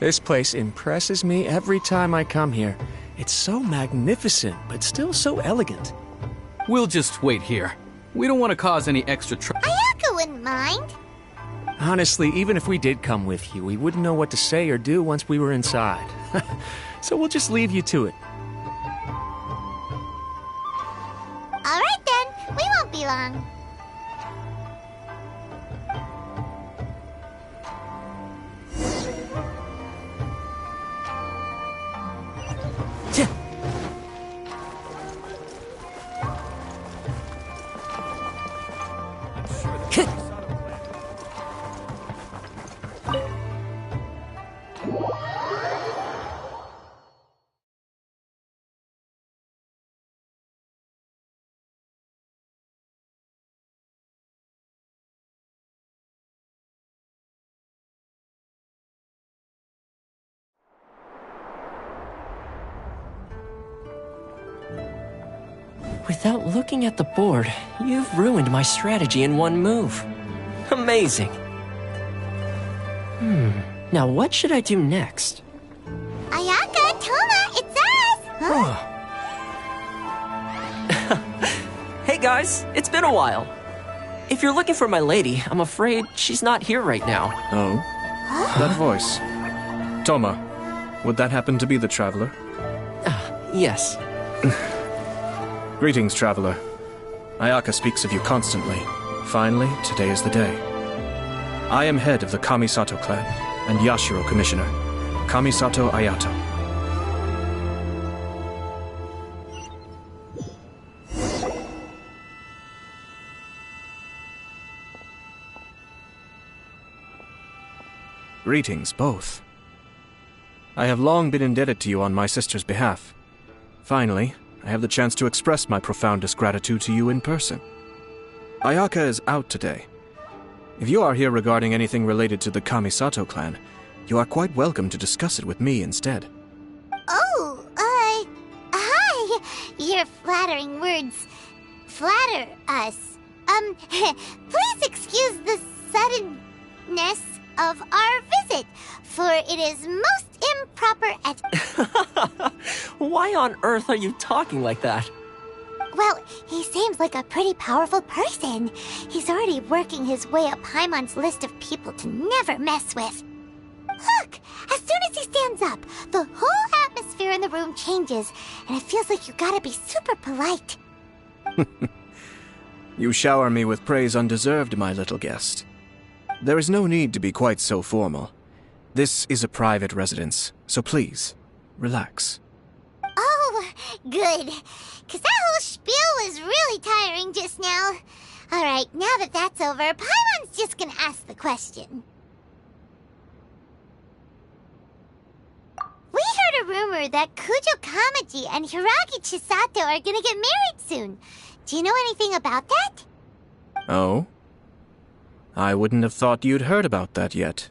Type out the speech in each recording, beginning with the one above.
This place impresses me every time I come here. It's so magnificent, but still so elegant. We'll just wait here. We don't want to cause any extra trouble. Ayako wouldn't mind. Honestly, even if we did come with you, we wouldn't know what to say or do once we were inside. So we'll just leave you to it. Alright then, we won't be long. Without looking at the board, you've ruined my strategy in one move. Amazing. Now what should I do next? Ayaka, Toma, it's us! Huh? Hey guys, it's been a while. If you're looking for my lady, I'm afraid she's not here right now. Oh? That voice. Toma, would that happen to be the traveler? Yes. Greetings, traveler. Ayaka speaks of you constantly. Finally, today is the day. I am head of the Kamisato clan and Yashiro commissioner, Kamisato Ayato. Greetings, both. I have long been indebted to you on my sister's behalf. Finally, I have the chance to express my profoundest gratitude to you in person. Ayaka is out today. If you are here regarding anything related to the Kamisato clan, you are quite welcome to discuss it with me instead. Oh, hi! Your flattering words flatter us. Please excuse the suddenness of our visit, for it is most improper at... Why on earth are you talking like that? Well, he seems like a pretty powerful person. He's already working his way up Paimon's list of people to never mess with. Look! As soon as he stands up, the whole atmosphere in the room changes, and it feels like you gotta be super polite. You shower me with praise undeserved, my little guest. There is no need to be quite so formal. This is a private residence, so please, relax. Oh, good. 'Cause that whole spiel was really tiring just now. Alright, now that that's over, Paimon's just gonna ask the question. We heard a rumor that Kujo Kamaji and Hiragi Chisato are gonna get married soon. Do you know anything about that? Oh? I wouldn't have thought you'd heard about that yet.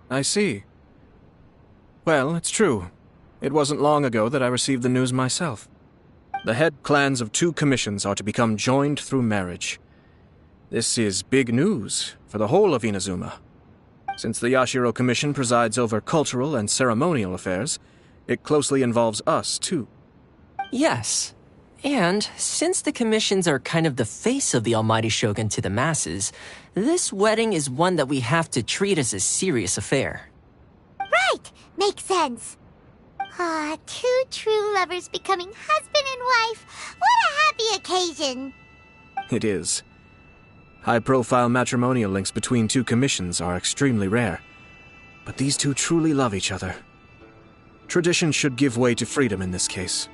I see. Well, it's true. It wasn't long ago that I received the news myself. The head clans of 2 commissions are to become joined through marriage. This is big news for the whole of Inazuma. Since the Yashiro Commission presides over cultural and ceremonial affairs, it closely involves us, too. Yes. And since the commissions are kind of the face of the Almighty Shogun to the masses, this wedding is one that we have to treat as a serious affair. Right! Makes sense. Ah, 2 true lovers becoming husband and wife. What a happy occasion! It is. High-profile matrimonial links between 2 commissions are extremely rare. But these 2 truly love each other. Tradition should give way to freedom in this case.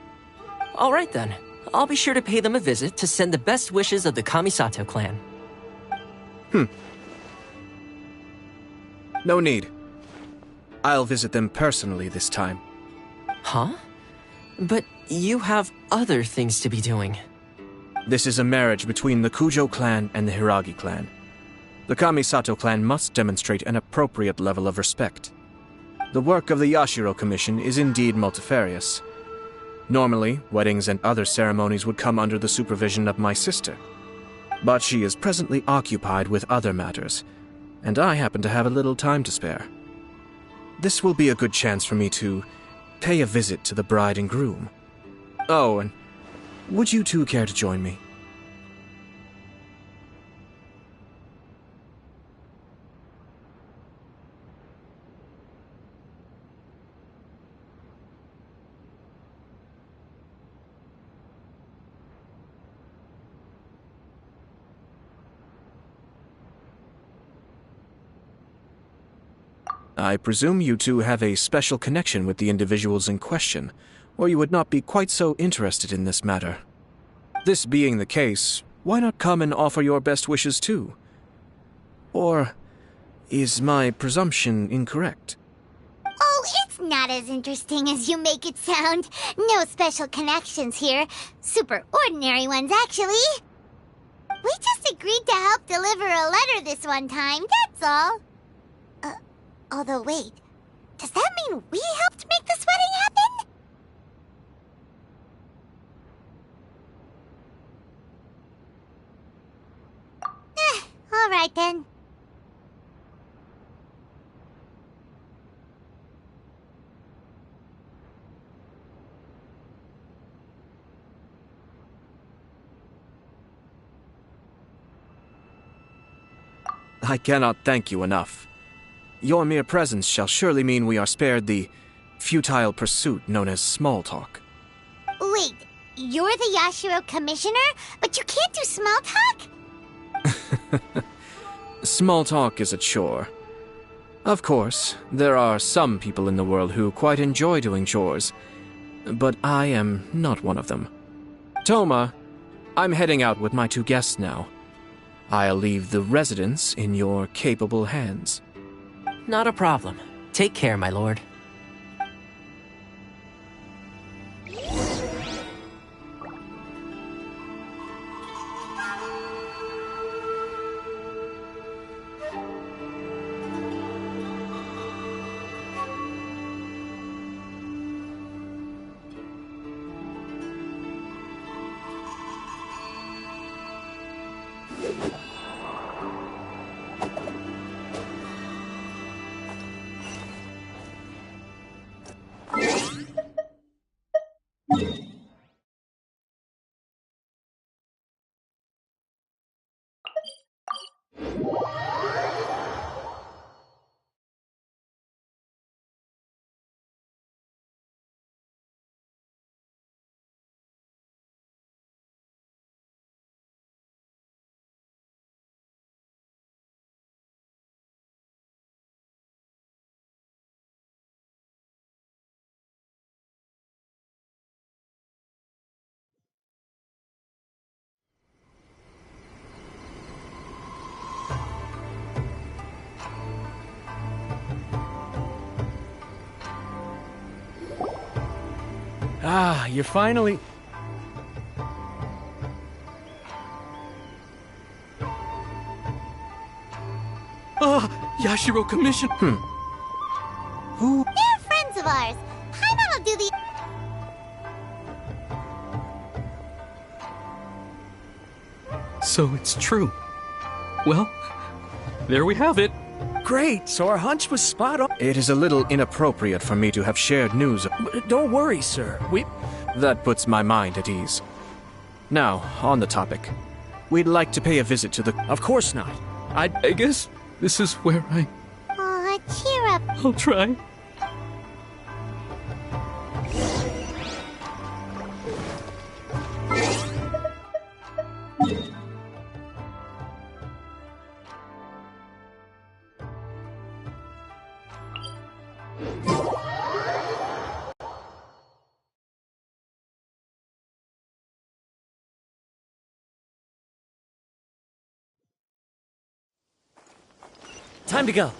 All right then. I'll be sure to pay them a visit to send the best wishes of the Kamisato clan. No need. I'll visit them personally this time. Huh? But you have other things to be doing. This is a marriage between the Kujo clan and the Hiragi clan. The Kamisato clan must demonstrate an appropriate level of respect. The work of the Yashiro Commission is indeed multifarious. Normally, weddings and other ceremonies would come under the supervision of my sister. But she is presently occupied with other matters, and I happen to have a little time to spare. This will be a good chance for me to pay a visit to the bride and groom. Oh, and would you two care to join me? I presume you two have a special connection with the individuals in question, or you would not be quite so interested in this matter. This being the case, why not come and offer your best wishes too? Or is my presumption incorrect? Oh, it's not as interesting as you make it sound. No special connections here. Super ordinary ones, actually. We just agreed to help deliver a letter this one time, that's all. Although, wait. Does that mean we helped make this wedding happen? All right then. I cannot thank you enough. Your mere presence shall surely mean we are spared the futile pursuit known as small talk. Wait, you're the Yashiro commissioner, but you can't do small talk? Small talk is a chore. Of course, there are some people in the world who quite enjoy doing chores, but I am not one of them. Toma, I'm heading out with my two guests now. I'll leave the residence in your capable hands. Not a problem. Take care, my lord. Ah, you're finally... Yashiro Commission. Who? They're friends of ours. Paimon will do the... So it's true. Well, there we have it. Great, so our hunch was spot on. It is a little inappropriate for me to have shared news of... Don't worry, sir. That puts my mind at ease. Now, on the topic. We'd like to pay a visit to the... Of course not. I guess this is where Aw, cheer up. I'll try. Time to go.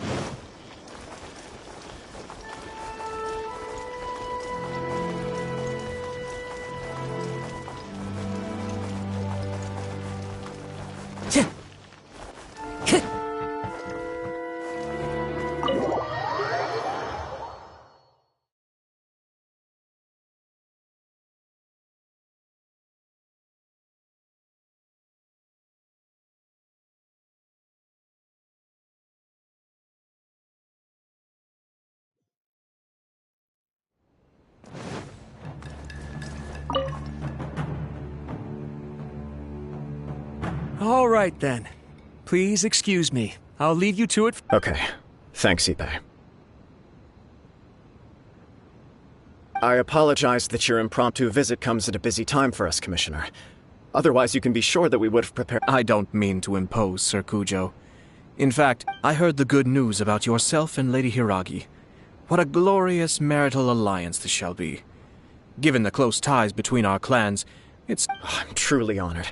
All right, then. Please excuse me. I'll leave you to it. Okay. Thanks, Ippei. I apologize that your impromptu visit comes at a busy time for us, Commissioner. Otherwise, you can be sure that we would have prepared— I don't mean to impose, Sir Kujo. In fact, I heard the good news about yourself and Lady Hiragi. What a glorious marital alliance this shall be. Given the close ties between our clans, it's— I'm truly honored.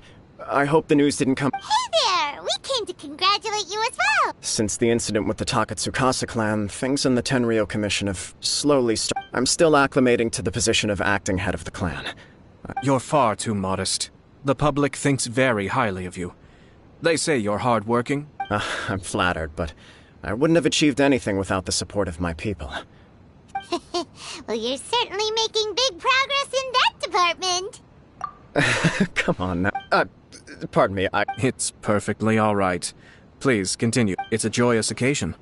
I hope the news didn't come— Hey there! We came to congratulate you as well! Since the incident with the Takatsukasa clan, things in the Tenryou Commission have slowly I'm still acclimating to the position of acting head of the clan. You're far too modest. The public thinks very highly of you. They say you're hardworking. I'm flattered, but I wouldn't have achieved anything without the support of my people. Well, you're certainly making big progress in that department. Come on now. Pardon me, It's perfectly all right. Please, continue. It's a joyous occasion.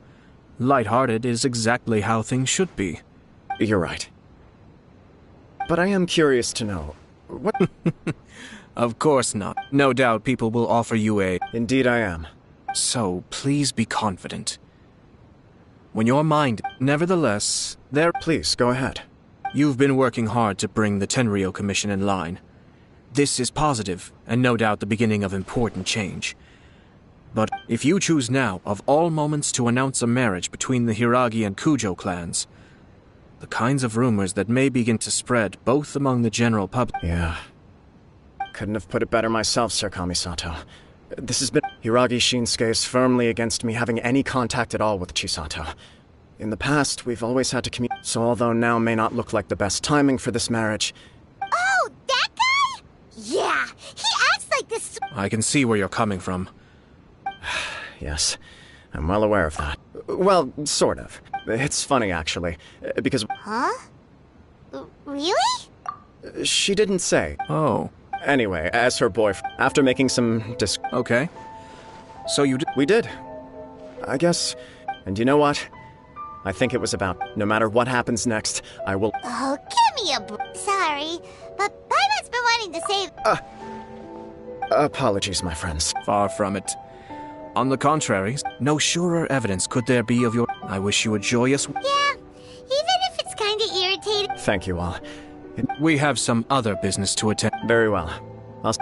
Lighthearted is exactly how things should be. You're right. But I am curious to know, what— Of course not. No doubt people will offer you a— Indeed I am. So, please be confident. When your mind— Nevertheless, Please, go ahead. You've been working hard to bring the Tenryou Commission in line. This is positive, and no doubt the beginning of important change. But if you choose now, of all moments, to announce a marriage between the Hiragi and Kujo clans, the kinds of rumors that may begin to spread both among the general public— Yeah. Couldn't have put it better myself, Sir Kamisato. This has been— Hiragi Shinsuke is firmly against me having any contact at all with Chisato. In the past, we've always had to communicate, so although now may not look like the best timing for this marriage— Oh, that guy? Yeah, he acts like this— I can see where you're coming from. Yes, I'm well aware of that. Well, sort of. It's funny, actually, because— Huh? Really? She didn't say. Oh, Anyway, as her boyfriend, after making some okay. So you We did. I guess. And you know what? I think it was about, no matter what happens next, I will— Oh, give me a Sorry, but Paimon's been wanting to say— Apologies, my friends. Far from it. On the contrary, no surer evidence could there be of your— I wish you a joyous— Yeah, even if it's kinda irritating. Thank you all. We have some other business to attend. Very well. I'll—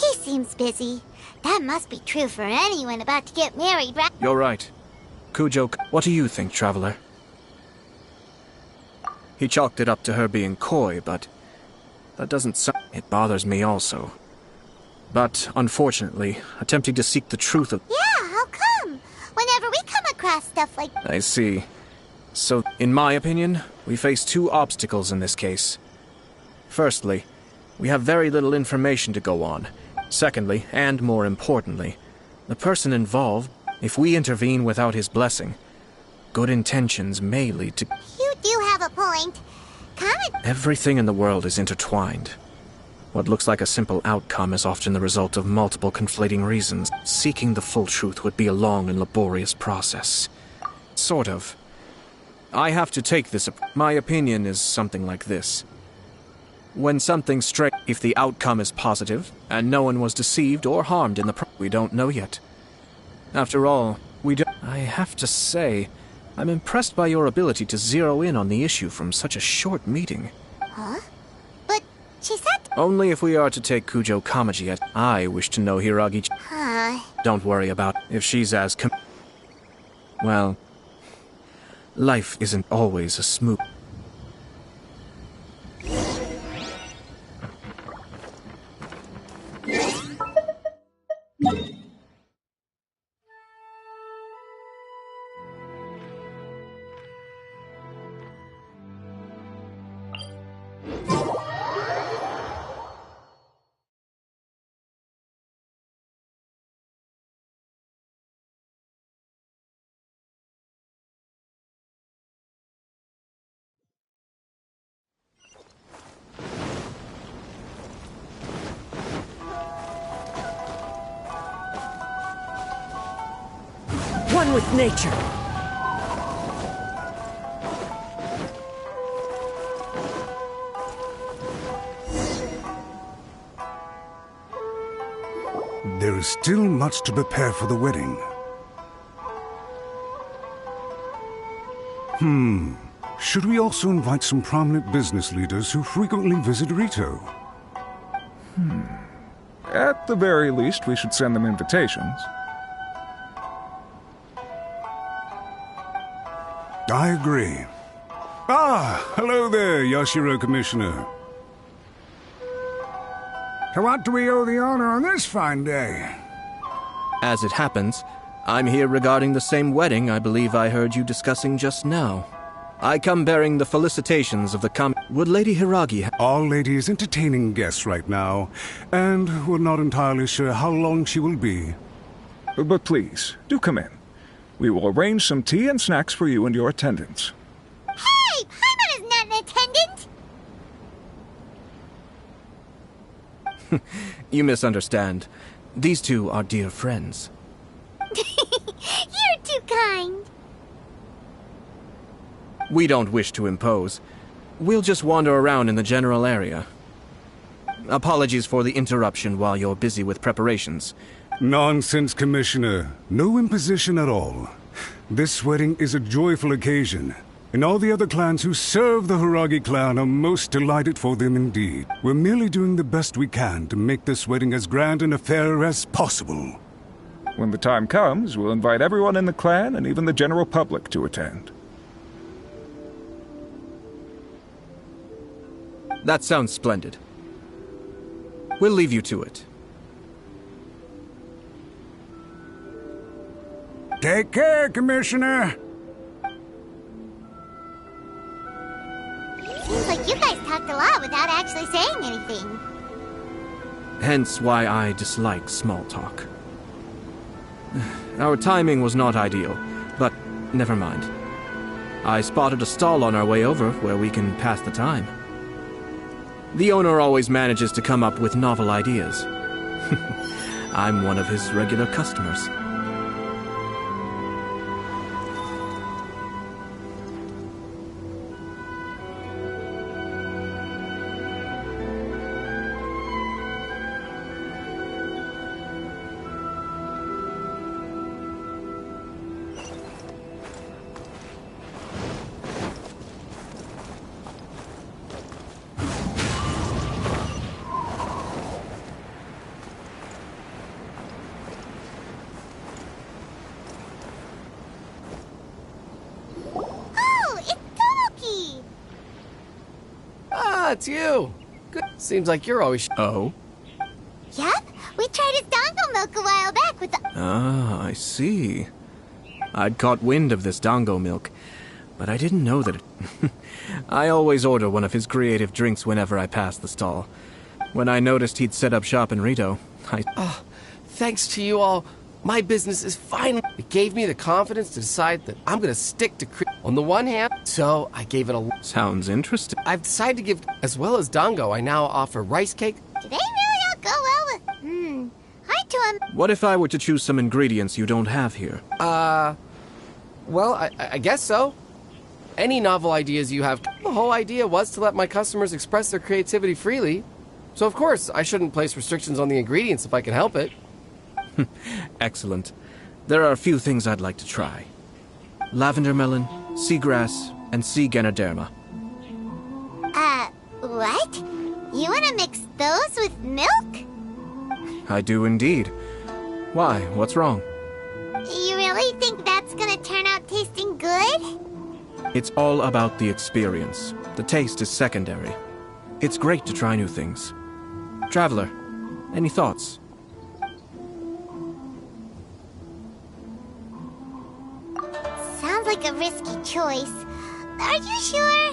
He seems busy. That must be true for anyone about to get married, right? You're right. Kujo, what do you think, Traveler? He chalked it up to her being coy, but that doesn't sound— It bothers me also. But, unfortunately, attempting to seek the truth of— Yeah, how come? Whenever we come across stuff like— I see. So, in my opinion, we face two obstacles in this case. Firstly, we have very little information to go on. Secondly, and more importantly, the person involved— if we intervene without his blessing, good intentions may lead to— You do have a point. Comment— Everything in the world is intertwined. What looks like a simple outcome is often the result of multiple conflating reasons. Seeking the full truth would be a long and laborious process. Sort of. I have to take this— My opinion is something like this. When something if the outcome is positive, and no one was deceived or harmed in the we don't know yet. After all, I have to say, I'm impressed by your ability to zero in on the issue from such a short meeting. Huh? But she said— Only if we are to take Kujo Kamaji at— I wish to know Hiragi— Don't worry about if she's as well, life isn't always a smooth— one with nature. There is still much to prepare for the wedding. Should we also invite some prominent business leaders who frequently visit Rito? At the very least, we should send them invitations. I agree. Hello there, Yashiro Commissioner. To what do we owe the honor on this fine day? As it happens, I'm here regarding the same wedding I believe I heard you discussing just now. I come bearing the felicitations of the Would Lady Hiragi Our lady is entertaining guests right now, and we're not entirely sure how long she will be. But please, do come in. We will arrange some tea and snacks for you and your attendants. Hey! Paimon is not an attendant! You misunderstand. These two are dear friends. You're too kind. We don't wish to impose. We'll just wander around in the general area. Apologies for the interruption while you're busy with preparations. Nonsense, Commissioner. No imposition at all. This wedding is a joyful occasion, and all the other clans who serve the Hiragi clan are most delighted for them indeed. We're merely doing the best we can to make this wedding as grand an affair as possible. When the time comes, we'll invite everyone in the clan and even the general public to attend. That sounds splendid. We'll leave you to it. Take care, Commissioner. Seems like you guys talked a lot without actually saying anything. Hence why I dislike small talk. Our timing was not ideal, but never mind. I spotted a stall on our way over where we can pass the time. The owner always manages to come up with novel ideas. I'm one of his regular customers. It's you. Good. Seems like you're always. Oh? Yep, we tried his dango milk a while back with the. Ah, I see. I'd caught wind of this dango milk, but I didn't know that it... I always order one of his creative drinks whenever I pass the stall. When I noticed he'd set up shop in Rito, Thanks to you all, my business is finally... It gave me the confidence to decide that I'm gonna stick to on the one hand, so I gave it a... Sounds interesting. I've decided to give... As well as dango, I now offer rice cake. Do they really all go well with... Hi to him. What if I were to choose some ingredients you don't have here? Well, I guess so. Any novel ideas you have... The whole idea was to let my customers express their creativity freely. So of course, I shouldn't place restrictions on the ingredients if I can help it. Excellent. There are a few things I'd like to try. Lavender melon, seagrass, and sea ganoderma. What? You wanna mix those with milk? I do indeed. Why? What's wrong? You really think that's gonna turn out tasting good? It's all about the experience. The taste is secondary. It's great to try new things. Traveler, any thoughts? Sounds like a risky choice. Are you sure?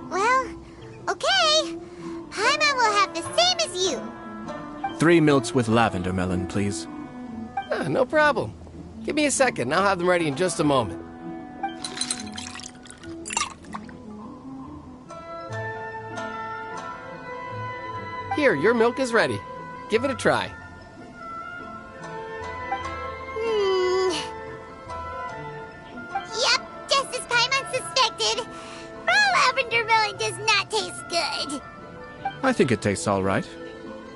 Well, okay. Paimon will have the same as you. 3 milks with lavender melon, please. No problem. Give me a second, I'll have them ready in just a moment. Here, your milk is ready. Give it a try. I think it tastes all right.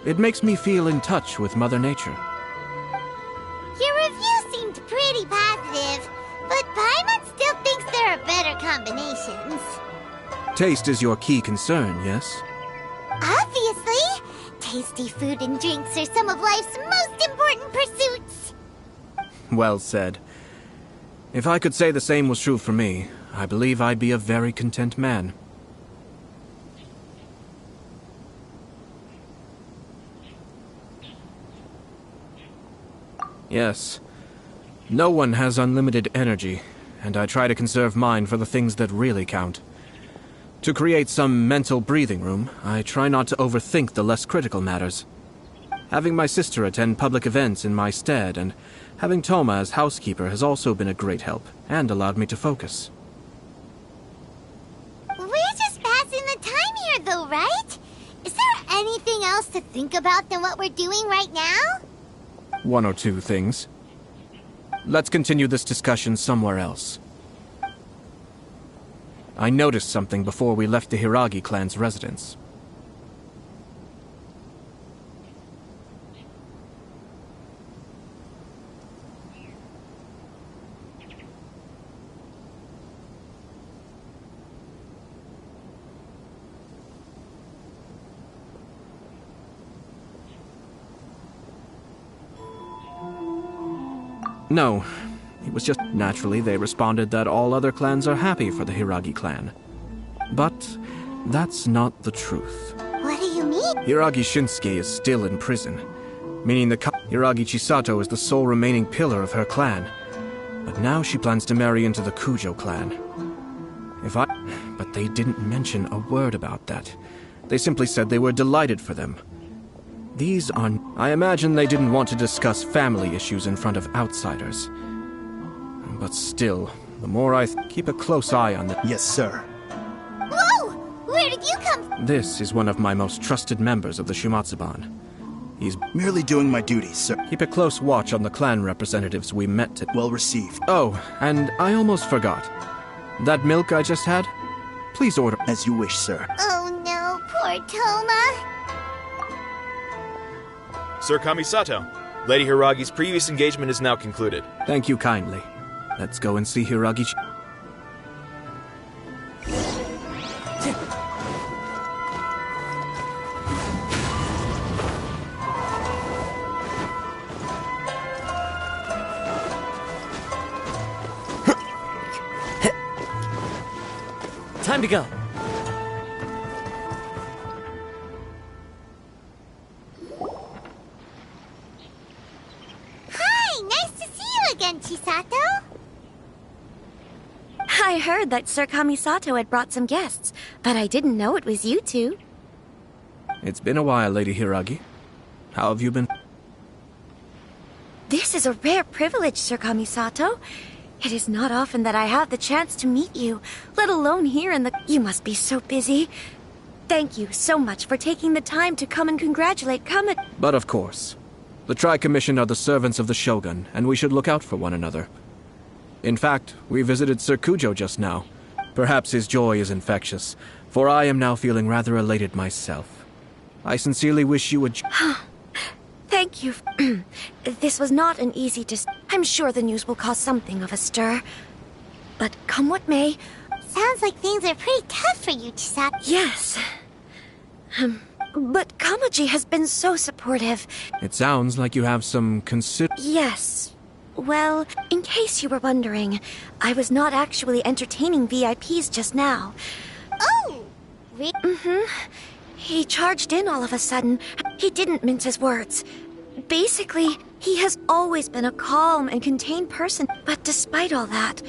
It makes me feel in touch with Mother Nature. Your review seemed pretty positive, but Paimon still thinks there are better combinations. Taste is your key concern, yes? Obviously! Tasty food and drinks are some of life's most important pursuits. Well said. If I could say the same was true for me, I believe I'd be a very content man. Yes. No one has unlimited energy, and I try to conserve mine for the things that really count. To create some mental breathing room, I try not to overthink the less critical matters. Having my sister attend public events in my stead, and having Toma as housekeeper has also been a great help, and allowed me to focus. We're just passing the time here, though, right? Is there anything else to think about than what we're doing right now? One or two things. Let's continue this discussion somewhere else. I noticed something before we left the Hiragi clan's residence. No, it was just naturally they responded that all other clans are happy for the Hiragi clan. But that's not the truth. What do you mean? Hiragi Shinsuke is still in prison, meaning the Hiragi Chisato is the sole remaining pillar of her clan. But now she plans to marry into the Kujo clan. But they didn't mention a word about that. They simply said they were delighted for them. I imagine they didn't want to discuss family issues in front of outsiders. But still, the more I keep a close eye on them. Yes, sir. Whoa! Where did you come from? This is one of my most trusted members of the Shumatsuban. He's merely doing my duties, sir. Keep a close watch on the clan representatives we met today. Well received. Oh, and I almost forgot. That milk I just had? Please order. As you wish, sir. Oh no, poor Toma. Sir Kamisato, Lady Hiragi's previous engagement is now concluded. Thank you kindly. Let's go and see Hiragi. Time to go. Chisato? I heard that Sir Kamisato had brought some guests, but I didn't know it was you two. It's been a while, Lady Hiragi. How have you been? This is a rare privilege, Sir Kamisato. It is not often that I have the chance to meet you, let alone here in the... You must be so busy. Thank you so much for taking the time to come and congratulate But of course. The Tri-Commission are the servants of the Shogun, and we should look out for one another. In fact, we visited Sir Kujo just now. Perhaps his joy is infectious, for I am now feeling rather elated myself. I wish you would... Thank you. This was not an easy I'm sure the news will cause something of a stir. But come what may... Sounds like things are pretty tough for you, Chisato. Yes. But Kamaji has been so supportive. It sounds like you have some Yes. Well, in case you were wondering, I was not actually entertaining VIPs just now. Oh! He charged in all of a sudden. He didn't mince his words. Basically, he has always been a calm and contained person. But despite all that,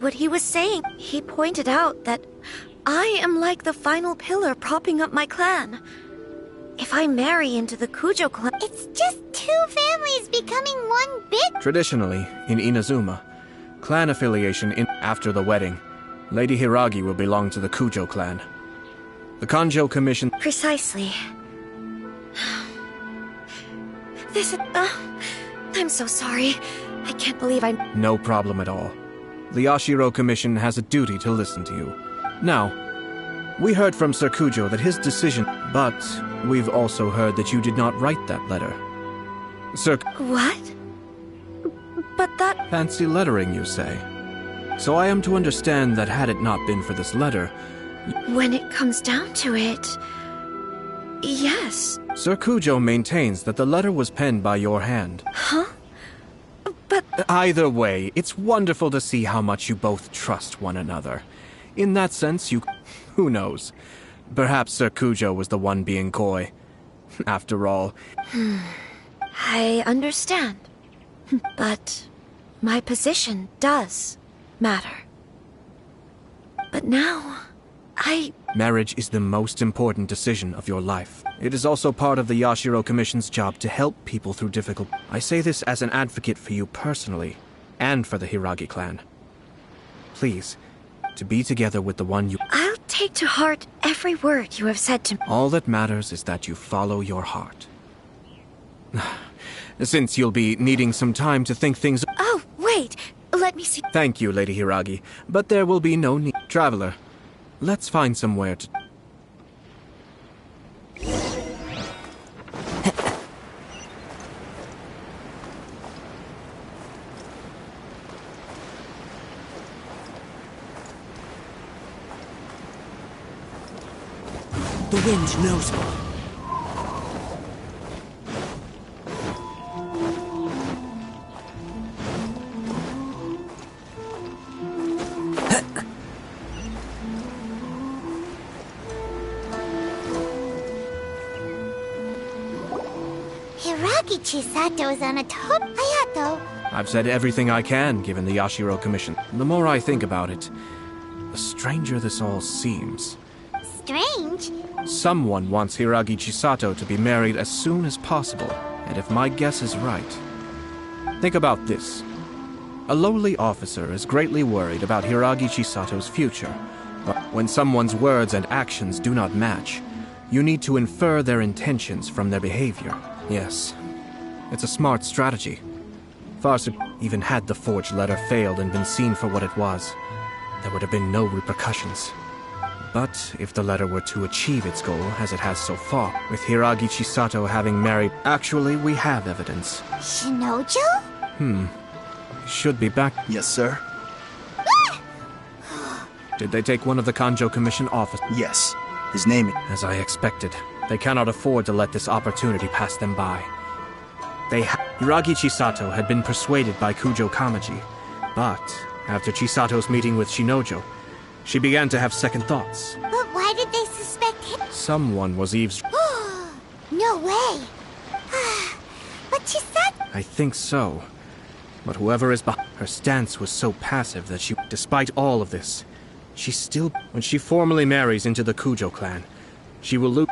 what he was saying, he pointed out that I am like the final pillar propping up my clan. If I marry into the Kujo clan... It's just two families becoming one big... Traditionally, in Inazuma, clan affiliation after the wedding, Lady Hiragi will belong to the Kujo clan. The Kanjo Commission... Precisely. I'm so sorry. I can't believe No problem at all. The Ashiro Commission has a duty to listen to you. Now, We heard from Sir Kujo that his decision, but we've also heard that you did not write that letter. Sir... What? But that... Fancy lettering, you say? So I am to understand that had it not been for this letter... When it comes down to it... Yes. Sir Kujo maintains that the letter was penned by your hand. Huh? But... Either way, it's wonderful to see how much you both trust one another. In that sense, you... Who knows? Perhaps Sir Kujo was the one being coy. After all... I understand. But my position does matter. But now, Marriage is the most important decision of your life. It is also part of the Yashiro Commission's job to help people through difficult... I say this as an advocate for you personally, and for the Hiragi clan. Please, to be together with the one you... I'll take to heart every word you have said to me. All that matters is that you follow your heart. Since you'll be needing some time to think things... Oh, wait! Let me see... Thank you, Lady Hiragi, but there will be no need... Traveler, let's find somewhere to... The wind knows me. Hiragi Chisato is on a Ayato. I've said everything I can, given the Yashiro Commission. The more I think about it, the stranger this all seems. Strange? Someone wants Hiragi Chisato to be married as soon as possible, and if my guess is right... Think about this. A lowly officer is greatly worried about Hiragi Chisato's future, but when someone's words and actions do not match, you need to infer their intentions from their behavior. Yes, it's a smart strategy. Farsa, even had the forged letter failed and been seen for what it was, there would have been no repercussions. But if the letter were to achieve its goal, as it has so far, with Hiragi Chisato having married... Actually, we have evidence. Shinojo? Should be back. Yes, sir. Did they take one of the Kanjo Commission officers? Yes. His name... As I expected. They cannot afford to let this opportunity pass them by. Hiragi Chisato had been persuaded by Kujo Kamaji, but after Chisato's meeting with Shinojo, she began to have second thoughts. But why did they suspect him? Someone was eavesdropping. No way. But Chisato... I think so. But whoever is behind... Her stance was so passive that she... Despite all of this, she still... When she formally marries into the Kujo clan, she will lose...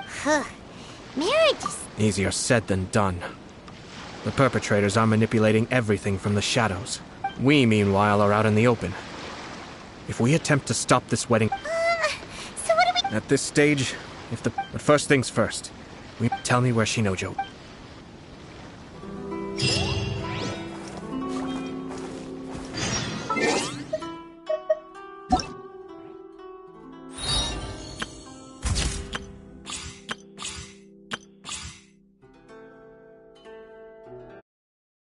Marriage is... Easier said than done. The perpetrators are manipulating everything from the shadows. We, meanwhile, are out in the open. If we attempt to stop this wedding... so what do we... At this stage, But first things first. Tell me where Shinojo...